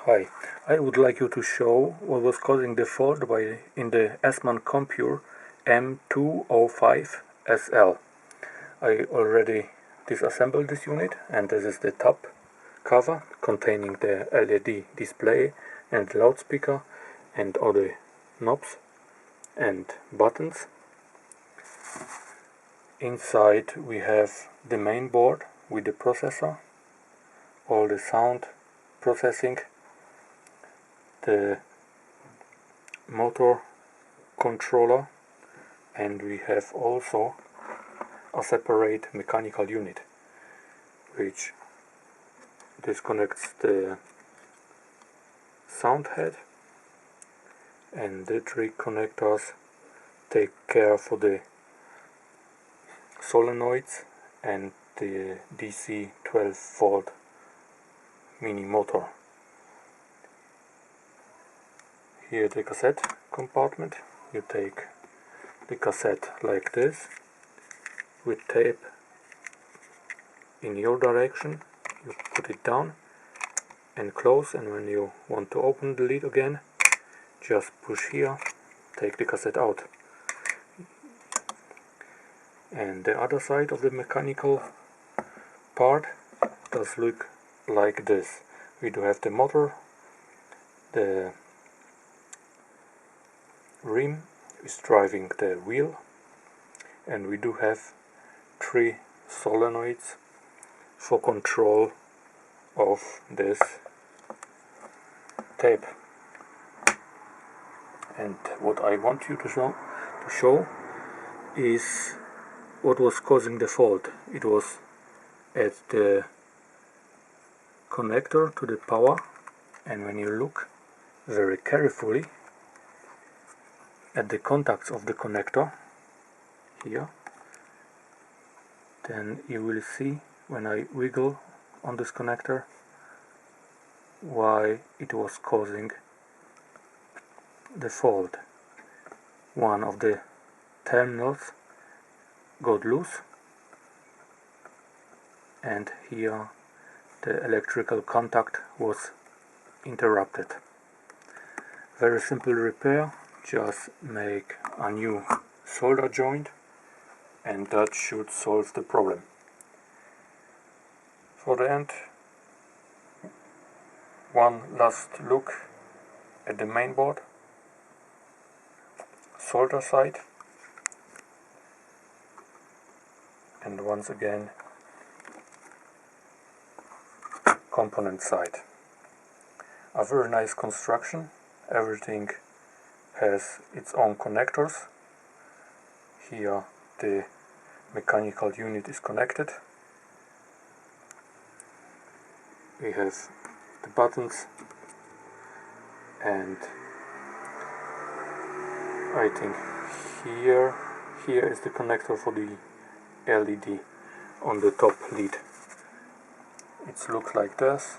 Hi, I would like you to show what was causing the fault in the S-Man Compure M205SL. I already disassembled this unit, and this is the top cover containing the LED display and loudspeaker and all the knobs and buttons. Inside we have the main board with the processor, all the sound processing, the motor controller, and we have also a separate mechanical unit which disconnects the sound head, and the three connectors take care for the solenoids and the DC 12 volt mini motor. Here the cassette compartment. You take the cassette like this with tape in your direction. You put it down and close, and when you want to open the lid again, just push here, take the cassette out. And the other side of the mechanical part does look like this. We do have the motor, the rim is driving the wheel, and we do have three solenoids for control of this tape. And what I want you to show is what was causing the fault. It was at the connector to the power, and when you look very carefully at the contacts of the connector here, then you will see when I wiggle on this connector why it was causing the fault. One of the terminals got loose, and here the electrical contact was interrupted. Very simple repair. Just make a new solder joint and that should solve the problem. For the end, one last look at the main board, solder side, and once again component side. A very nice construction. Everything has its own connectors. Here the mechanical unit is connected. We have the buttons, and I think here is the connector for the LED on the top lid. It looks like this,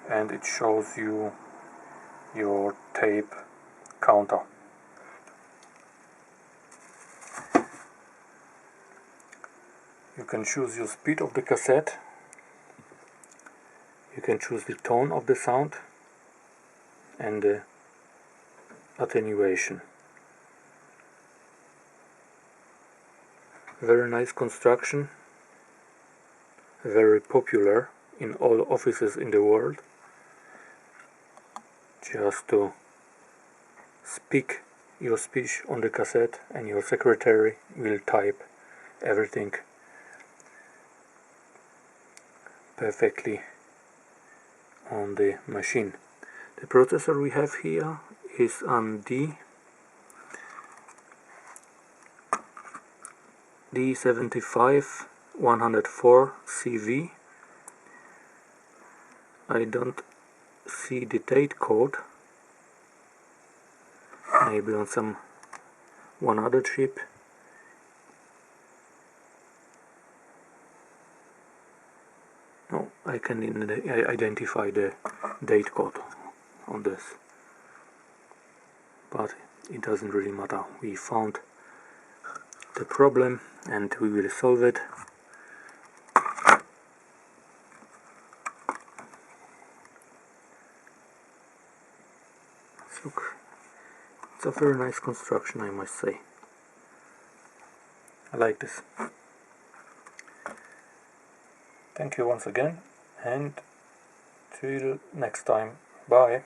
and it shows you your tape counter. You can choose your speed of the cassette. You can choose the tone of the sound and the attenuation. Very nice construction. Very popular in all offices in the world. Just to speak your speech on the cassette, and your secretary will type everything perfectly on the machine. The processor we have here is an D75-104CV. I don't see the date code. Maybe on one other chip. No, I can identify the date code on this, but it doesn't really matter. We found the problem and we will solve it. Look, it's a very nice construction, I must say. I like this. Thank you once again, and till next time. Bye.